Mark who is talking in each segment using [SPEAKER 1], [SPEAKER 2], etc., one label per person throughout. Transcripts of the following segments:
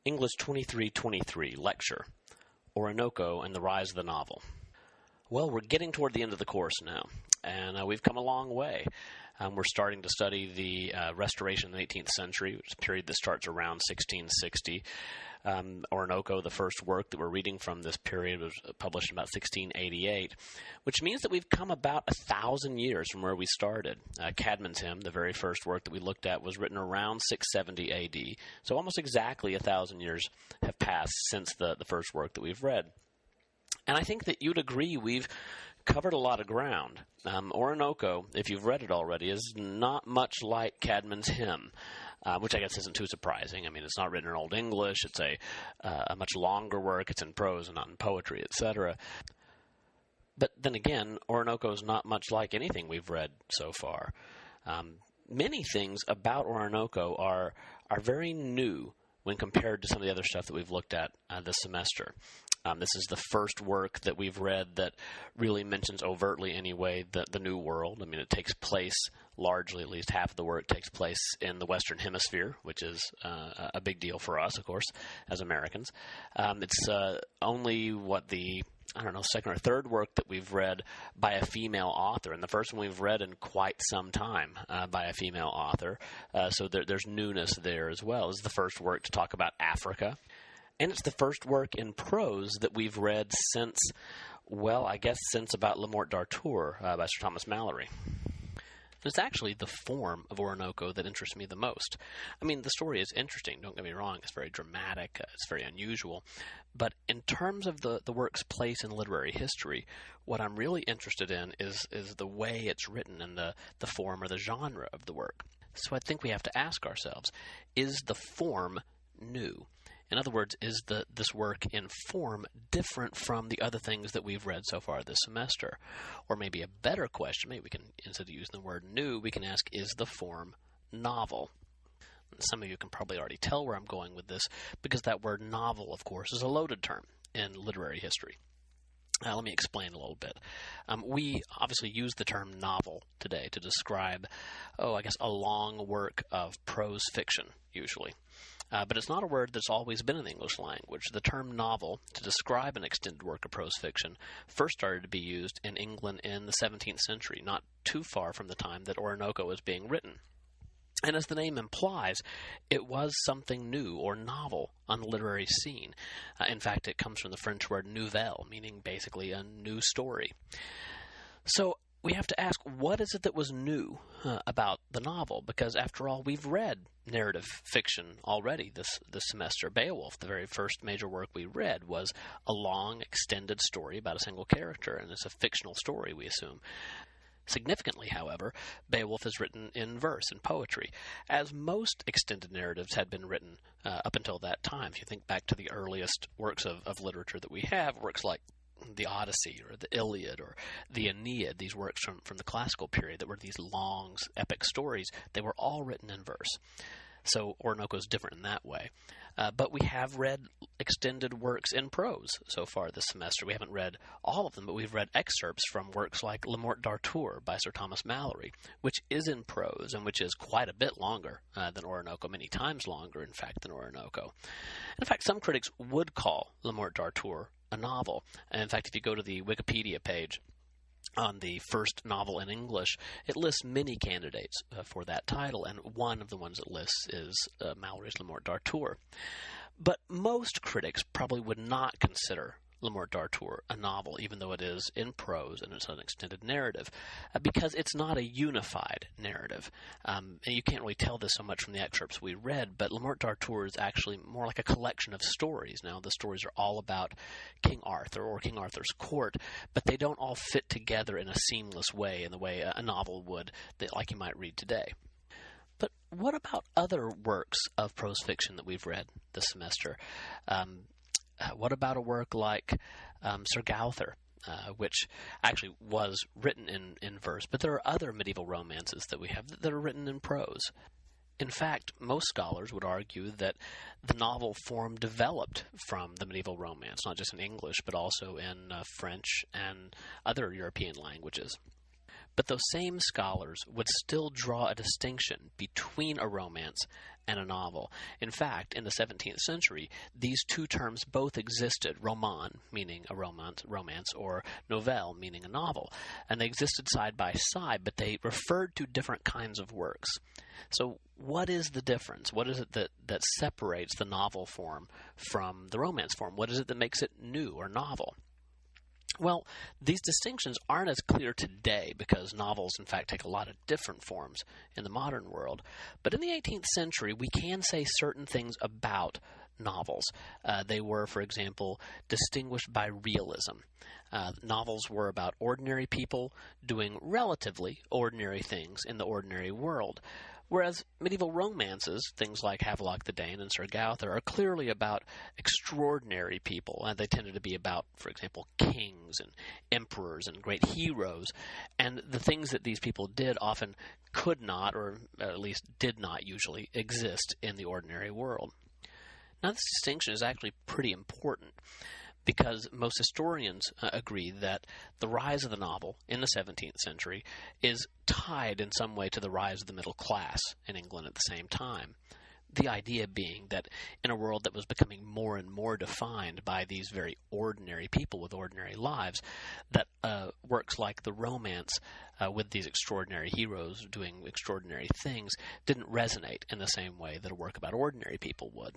[SPEAKER 1] English 2323 Lecture, Oroonoko and the Rise of the Novel. Well, we're getting toward the end of the course now, and we've come a long way. We're starting to study the restoration in the 18th century, which is a period that starts around 1660. Oroonoko, the first work that we're reading from this period, was published in about 1688, which means that we've come about 1,000 years from where we started. Caedmon's Hymn, the very first work that we looked at, was written around 670 A.D., so almost exactly 1,000 years have passed since the first work that we've read. And I think that you'd agree we've covered a lot of ground. Oroonoko, if you've read it already, is not much like Caedmon's Hymn, which I guess isn't too surprising. I mean, it's not written in Old English. It's a much longer work. It's in prose and not in poetry, etc. But then again, Oroonoko is not much like anything we've read so far. Many things about Oroonoko are very new when compared to some of the other stuff that we've looked at this semester. This is the first work that we've read that really mentions overtly anyway the New World. I mean, it takes place largely, at least half of the work takes place in the Western Hemisphere, which is a big deal for us, of course, as Americans. It's only second or third work that we've read by a female author, and the first one we've read in quite some time by a female author. So there's newness there as well. It's the first work to talk about Africa. And it's the first work in prose that we've read since about Le Morte d'Arthur by Sir Thomas Malory. It's actually the form of Oroonoko that interests me the most. I mean, the story is interesting, don't get me wrong. It's very dramatic. It's very unusual. But in terms of the work's place in literary history, what I'm really interested in is the way it's written and the form or the genre of the work. So I think we have to ask ourselves, is the form new? In other words, is this work in form different from the other things that we've read so far this semester? Or maybe a better question, maybe we can, instead of using the word new, we can ask, is the form novel? Some of you can probably already tell where I'm going with this, because that word novel, of course, is a loaded term in literary history. Let me explain a little bit. We obviously use the term novel today to describe, a long work of prose fiction, usually. But it's not a word that's always been in the English language. The term novel, to describe an extended work of prose fiction, first started to be used in England in the 17th century, not too far from the time that Oroonoko was being written. And as the name implies, it was something new or novel on the literary scene. In fact, it comes from the French word nouvelle, meaning basically a new story. So we have to ask, what is it that was new about the novel? Because after all, we've read narrative fiction already this semester. Beowulf, the very first major work we read, was a long, extended story about a single character, and it's a fictional story, we assume. Significantly, however, Beowulf is written in verse, in poetry, as most extended narratives had been written up until that time. If you think back to the earliest works of literature that we have, works like the Odyssey or the Iliad or the Aeneid, these works from the classical period that were these long, epic stories, they were all written in verse. So Oroonoko is different in that way. But we have read extended works in prose so far this semester. We haven't read all of them, but we've read excerpts from works like Le Morte d'Arthur by Sir Thomas Malory, which is in prose and which is quite a bit longer than Oroonoko, many times longer, in fact, than Oroonoko. In fact, some critics would call Le Morte d'Arthur a novel. And in fact, if you go to the Wikipedia page on the first novel in English, it lists many candidates for that title, and one of the ones it lists is Malory's Le Morte d'Arthur. But most critics probably would not consider Le Morte d'Arthur a novel, even though it is in prose and it's an extended narrative, because it's not a unified narrative. And you can't really tell this so much from the excerpts we read, but Le Morte d'Arthur is actually more like a collection of stories. Now, the stories are all about King Arthur or King Arthur's court, but they don't all fit together in a seamless way, in the way a novel would, like you might read today. But what about other works of prose fiction that we've read this semester? What about a work like Sir Gowther, which actually was written in verse, but there are other medieval romances that we have that are written in prose. In fact, most scholars would argue that the novel form developed from the medieval romance, not just in English, but also in French and other European languages. But those same scholars would still draw a distinction between a romance and a novel. In fact, in the 17th century, these two terms both existed: roman, meaning a romance, or novelle, meaning a novel. And they existed side by side, but they referred to different kinds of works. So what is the difference? What is it that separates the novel form from the romance form? What is it that makes it new or novel? Well, these distinctions aren't as clear today because novels, in fact, take a lot of different forms in the modern world. But in the 18th century, we can say certain things about novels. They were, for example, distinguished by realism. Novels were about ordinary people doing relatively ordinary things in the ordinary world. Whereas medieval romances, things like Havelock the Dane and Sir Gowther, are clearly about extraordinary people. They tended to be about, for example, kings and emperors and great heroes. And the things that these people did often could not, or at least did not usually, exist in the ordinary world. Now, this distinction is actually pretty important, because most historians agree that the rise of the novel in the 17th century is tied in some way to the rise of the middle class in England at the same time. The idea being that in a world that was becoming more and more defined by these very ordinary people with ordinary lives, that works like the romance with these extraordinary heroes doing extraordinary things didn't resonate in the same way that a work about ordinary people would.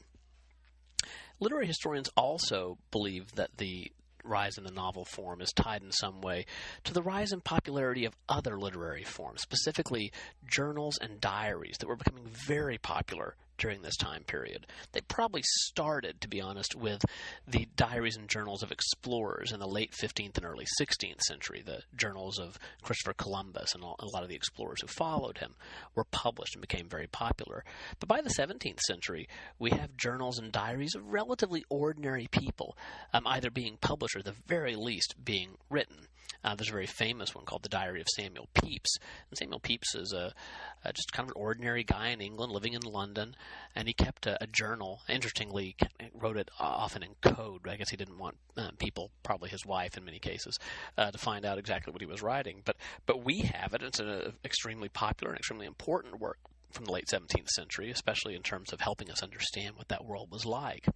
[SPEAKER 1] Literary historians also believe that the rise in the novel form is tied in some way to the rise in popularity of other literary forms, specifically journals and diaries that were becoming very popular during this time period. They probably started, to be honest, with the diaries and journals of explorers in the late 15th and early 16th century. The journals of Christopher Columbus and a lot of the explorers who followed him were published and became very popular. But by the 17th century, we have journals and diaries of relatively ordinary people, either being published or at the very least being written. There's a very famous one called The Diary of Samuel Pepys. And Samuel Pepys is just kind of an ordinary guy in England living in London, and he kept a journal. Interestingly, wrote it often in code. I guess he didn't want people, probably his wife in many cases, to find out exactly what he was writing. But we have it. It's an extremely popular and extremely important work from the late 17th century, especially in terms of helping us understand what that world was like.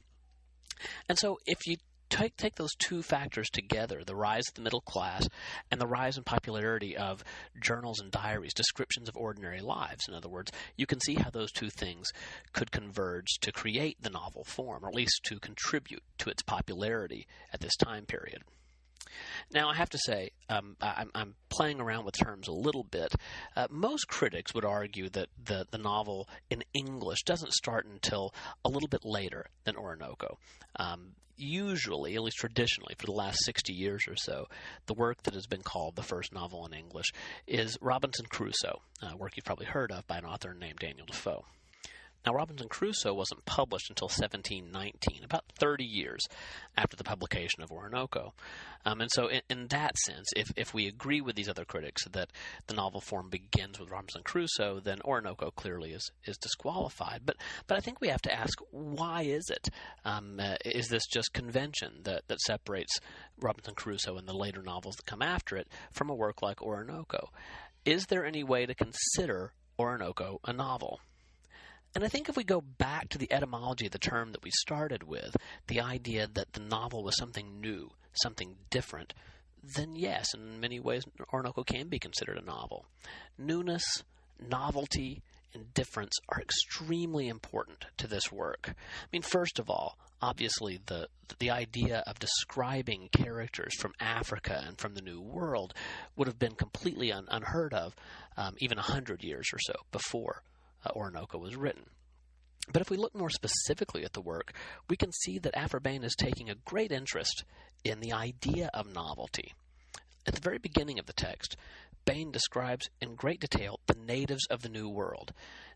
[SPEAKER 1] And so if you take those two factors together, the rise of the middle class and the rise in popularity of journals and diaries, descriptions of ordinary lives, in other words, you can see how those two things could converge to create the novel form, or at least to contribute to its popularity at this time period. Now, I have to say, I'm playing around with terms a little bit. Most critics would argue that the novel in English doesn't start until a little bit later than Oroonoko. Usually, at least traditionally, for the last 60 years or so, the work that has been called the first novel in English is Robinson Crusoe, a work you've probably heard of by an author named Daniel Defoe. Now, Robinson Crusoe wasn't published until 1719, about 30 years after the publication of Oroonoko. And so in that sense, if we agree with these other critics that the novel form begins with Robinson Crusoe, then Oroonoko clearly is disqualified. But I think we have to ask, why is it? Is this just convention that separates Robinson Crusoe and the later novels that come after it from a work like Oroonoko? Is there any way to consider Oroonoko a novel? And I think if we go back to the etymology of the term that we started with, the idea that the novel was something new, something different, then yes, in many ways, Oroonoko can be considered a novel. Newness, novelty, and difference are extremely important to this work. I mean, first of all, obviously the idea of describing characters from Africa and from the New World would have been completely unheard of even 100 years or so before Oroonoko was written. But if we look more specifically at the work, we can see that Afrabane is taking a great interest in the idea of novelty. At the very beginning of the text, Bain describes in great detail the natives of the New World.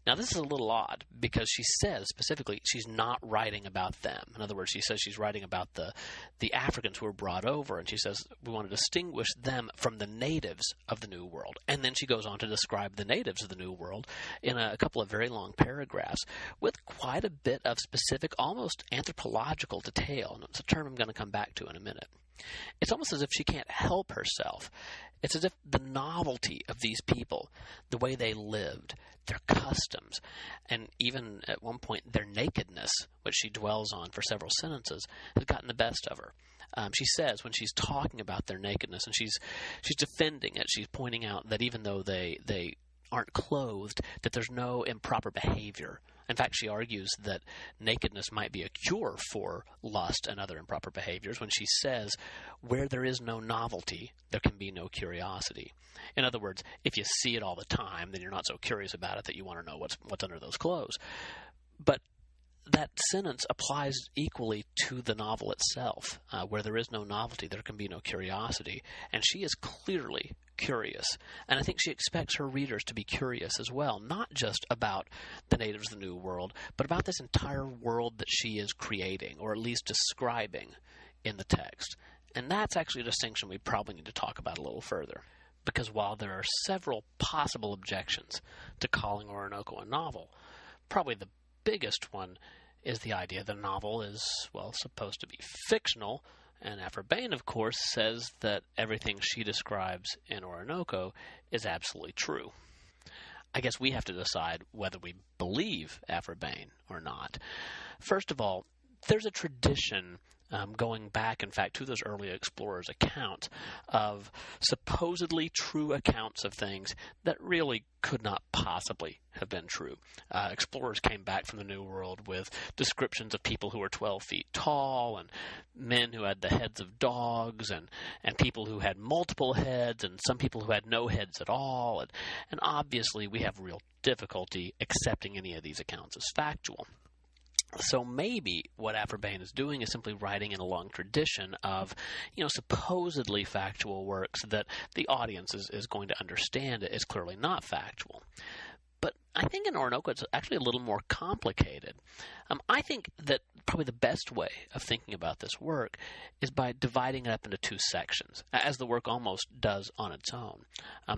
[SPEAKER 1] Now, this is a little odd because she says specifically she's not writing about them. In other words, she says she's writing about the Africans who were brought over, and she says we want to distinguish them from the natives of the New World. And then she goes on to describe the natives of the New World in a couple of very long paragraphs with quite a bit of specific, almost anthropological detail. And it's a term I'm going to come back to in a minute. It's almost as if she can't help herself. It's as if the novelty of these people, the way they lived, their customs, and even at one point their nakedness, which she dwells on for several sentences, has gotten the best of her. She says when she's talking about their nakedness and she's defending it, she's pointing out that even though they aren't clothed, that there's no improper behavior. In fact, she argues that nakedness might be a cure for lust and other improper behaviors when she says, where there is no novelty, there can be no curiosity. In other words, if you see it all the time, then you're not so curious about it that you want to know what's under those clothes. But that sentence applies equally to the novel itself. Where there is no novelty, there can be no curiosity. And she is clearly curious. And I think she expects her readers to be curious as well, not just about the natives of the New World, but about this entire world that she is creating, or at least describing in the text. And that's actually a distinction we probably need to talk about a little further. Because while there are several possible objections to calling Oroonoko a novel, probably the biggest one is the idea that a novel is, well, supposed to be fictional, and Aphra-Behn, of course, says that everything she describes in Oroonoko is absolutely true. I guess we have to decide whether we believe Aphra-Behn or not. First of all, there's a tradition going back, in fact, to those early explorers' accounts of supposedly true accounts of things that really could not possibly have been true. Explorers came back from the New World with descriptions of people who were 12 feet tall, and men who had the heads of dogs, and people who had multiple heads, and some people who had no heads at all. And obviously we have real difficulty accepting any of these accounts as factual. So maybe what Aphra-Behn is doing is simply writing in a long tradition of, supposedly factual works that the audience is going to understand is clearly not factual. But I think in Oroonoko it's actually a little more complicated. I think that probably the best way of thinking about this work is by dividing it up into two sections, as the work almost does on its own.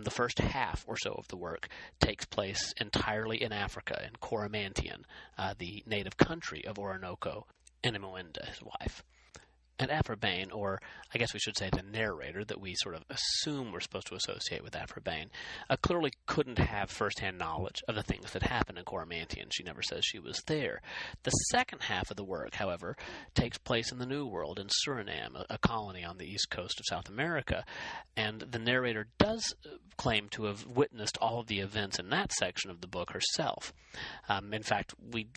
[SPEAKER 1] The first half or so of the work takes place entirely in Africa, in Coromantien, the native country of Oroonoko, and Imoinda, his wife. And Aphra-Behn, or I guess we should say the narrator that we sort of assume we're supposed to associate with Aphra-Behn, clearly couldn't have firsthand knowledge of the things that happened in Coromantien. She never says she was there. The second half of the work, however, takes place in the New World, in Suriname, a colony on the east coast of South America, and the narrator does claim to have witnessed all of the events in that section of the book herself. In fact, we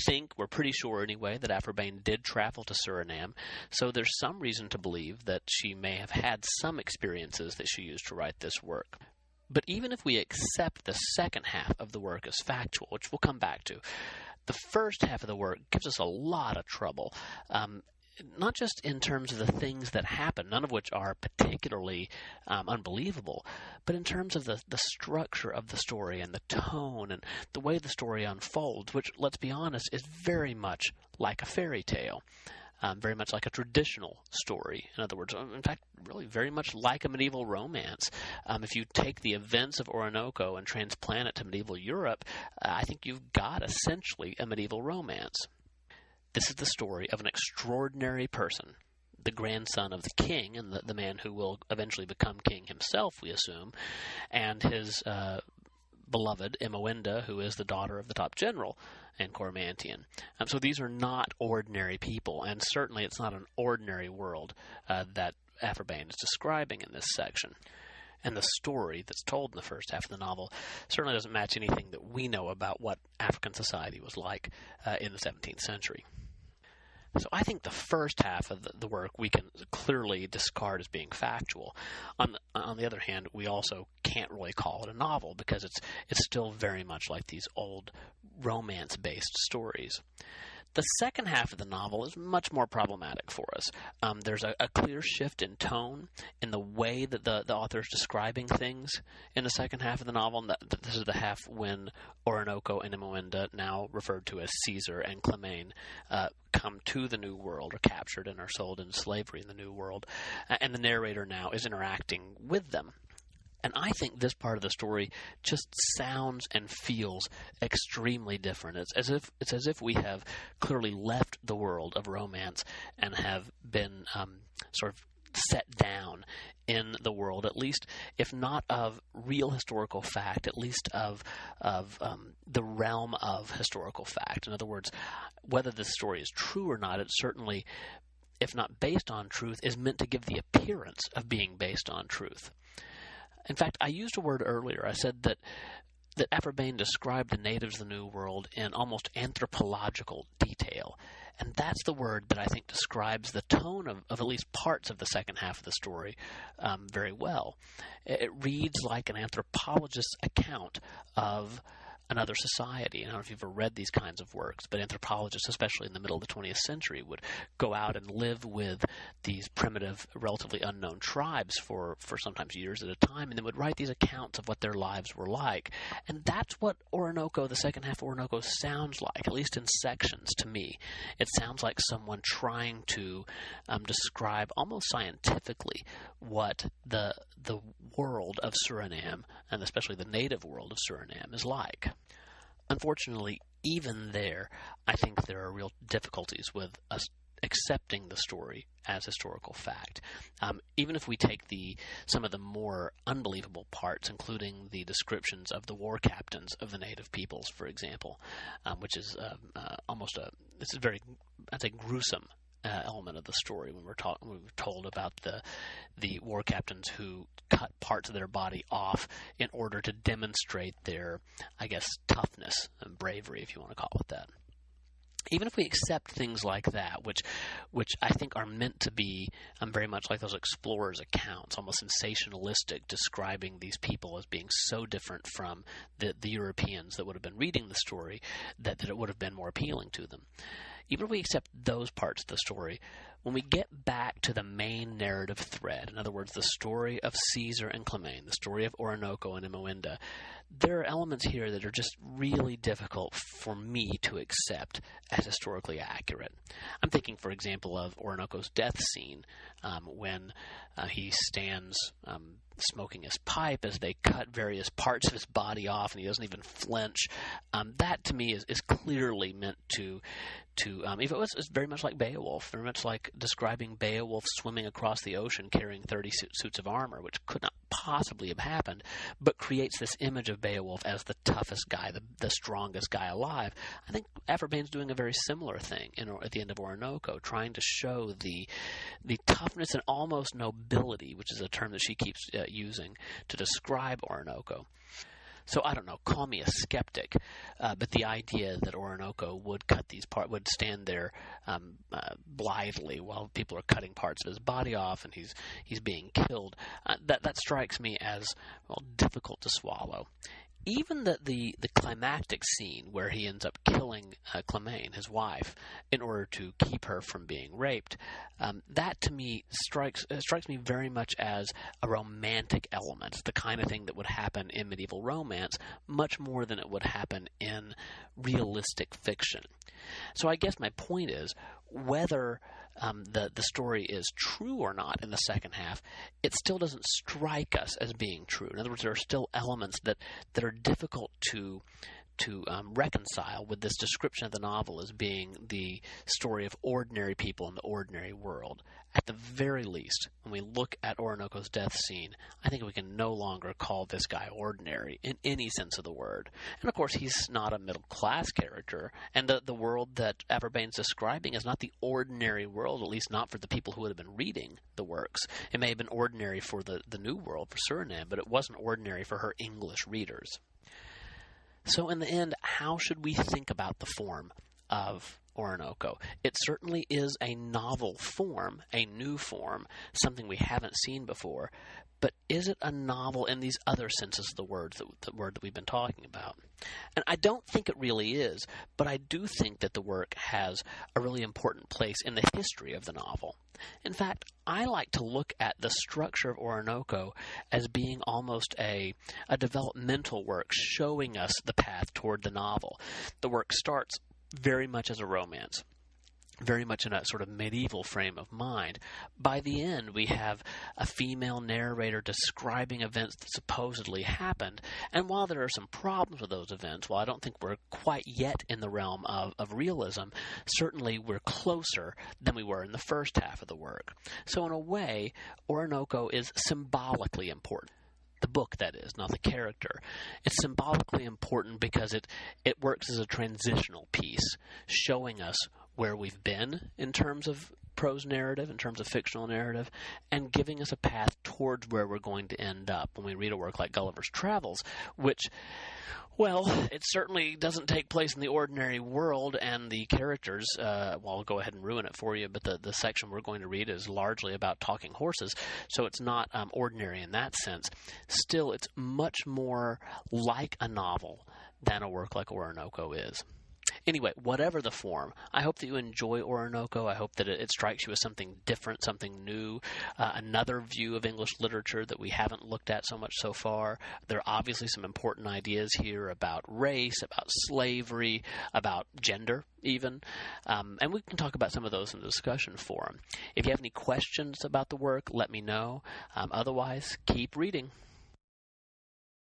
[SPEAKER 1] think, we're pretty sure anyway, that Aphra-Behn did travel to Suriname, so there's some reason to believe that she may have had some experiences that she used to write this work. But even if we accept the second half of the work as factual, which we'll come back to, the first half of the work gives us a lot of trouble, not just in terms of the things that happen, none of which are particularly unbelievable, but in terms of the structure of the story and the tone and the way the story unfolds, which, let's be honest, is very much like a fairy tale. Very much like a traditional story. In other words, in fact, really very much like a medieval romance. If you take the events of Oroonoko and transplant it to medieval Europe, I think you've got essentially a medieval romance. This is the story of an extraordinary person, the grandson of the king, and the man who will eventually become king himself, we assume, and his beloved Imoinda, who is the daughter of the top general in Coromantien. So these are not ordinary people, and certainly it's not an ordinary world that Aphra-Behn is describing in this section. And the story that's told in the first half of the novel certainly doesn't match anything that we know about what African society was like in the 17th century. So I think the first half of the work we can clearly discard as being factual. On the other hand, we also can't really call it a novel because it's still very much like these old romance-based stories. The second half of the novel is much more problematic for us. There's a clear shift in tone in the way that the author is describing things in the second half of the novel. And this is the half when Oroonoko and Imoinda, now referred to as Caesar and Clemane, come to the New World, are captured and are sold into slavery in the New World. And the narrator now is interacting with them. And I think this part of the story just sounds and feels extremely different. It's as if we have clearly left the world of romance and have been sort of set down in the world, at least if not of real historical fact, at least of the realm of historical fact. In other words, whether this story is true or not, it certainly, if not based on truth, is meant to give the appearance of being based on truth. In fact, I used a word earlier. I said that Aphra described the natives of the New World in almost anthropological detail. And that's the word that I think describes the tone of at least parts of the second half of the story very well. It reads like an anthropologist's account of another society. I don't know if you've ever read these kinds of works, but anthropologists, especially in the middle of the 20th century, would go out and live with these primitive, relatively unknown tribes for sometimes years at a time, and then would write these accounts of what their lives were like. And that's what Oroonoko, the second half of Oroonoko, sounds like, at least in sections to me. It sounds like someone trying to describe almost scientifically what the world of Suriname, and especially the native world of Suriname, is like. Unfortunately, even there, I think there are real difficulties with us accepting the story as historical fact. Even if we take some of the more unbelievable parts, including the descriptions of the war captains of the native peoples, for example, which is it's a very, I'd say, gruesome element of the story when we're told about the war captains who cut parts of their body off in order to demonstrate their, I guess, toughness and bravery, if you want to call it that. Even if we accept things like that, which I think are meant to be very much like those explorers' accounts, almost sensationalistic, describing these people as being so different from the Europeans that would have been reading the story that it would have been more appealing to them. Even if we accept those parts of the story, when we get back to the main narrative thread, in other words, the story of Caesar and Clemane, the story of Oroonoko and Imoinda, there are elements here that are just really difficult for me to accept as historically accurate. I'm thinking, for example, of Oroonoko's death scene when he stands smoking his pipe as they cut various parts of his body off, and he doesn't even flinch. That, to me, is clearly meant to if it was, it's very much like Beowulf, very much like describing Beowulf swimming across the ocean carrying 30 suits of armor, which could not possibly have happened, but creates this image of Beowulf as the toughest guy, the strongest guy alive. I think Aphra doing a very similar thing at the end of Oroonoko, trying to show the toughness and almost nobility, which is a term that she keeps using to describe Oroonoko. So I don't know, call me a skeptic, but the idea that Oroonoko would would stand there blithely while people are cutting parts of his body off and he's being killed, that strikes me as, well, difficult to swallow. Even the climactic scene where he ends up killing Clemane, his wife, in order to keep her from being raped, that to me strikes me very much as a romantic element, the kind of thing that would happen in medieval romance, much more than it would happen in realistic fiction. So I guess my point is, whether the story is true or not in the second half, it still doesn't strike us as being true. In other words, there are still elements that are difficult to reconcile with this description of the novel as being the story of ordinary people in the ordinary world. At the very least, when we look at Oroonoko's death scene, I think we can no longer call this guy ordinary in any sense of the word. And of course, he's not a middle-class character, and the world that Aphra is describing is not the ordinary world, at least not for the people who would have been reading the works. It may have been ordinary for the New World, for Suriname, but it wasn't ordinary for her English readers. So in the end, how should we think about the form of Oroonoko? It certainly is a novel form, a new form, something we haven't seen before. But is it a novel in these other senses of the word that we've been talking about? And I don't think it really is, but I do think that the work has a really important place in the history of the novel. In fact, I like to look at the structure of Oroonoko as being almost a developmental work showing us the path toward the novel. The work starts very much as a romance. very much in a sort of medieval frame of mind. By the end, we have a female narrator describing events that supposedly happened, and while there are some problems with those events, while I don't think we're quite yet in the realm of realism, certainly we're closer than we were in the first half of the work. So in a way, Oroonoko is symbolically important. The book, that is, not the character. It's symbolically important because it works as a transitional piece, showing us where we've been in terms of prose narrative, in terms of fictional narrative, and giving us a path towards where we're going to end up when we read a work like Gulliver's Travels, which, well, it certainly doesn't take place in the ordinary world, and the characters, well, I'll go ahead and ruin it for you, but the section we're going to read is largely about talking horses, so it's not ordinary in that sense. Still, it's much more like a novel than a work like Oroonoko is. Anyway, whatever the form, I hope that you enjoy Oroonoko. I hope that it strikes you as something different, something new, another view of English literature that we haven't looked at so much so far. There are obviously some important ideas here about race, about slavery, about gender even, and we can talk about some of those in the discussion forum. If you have any questions about the work, let me know. Otherwise, keep reading.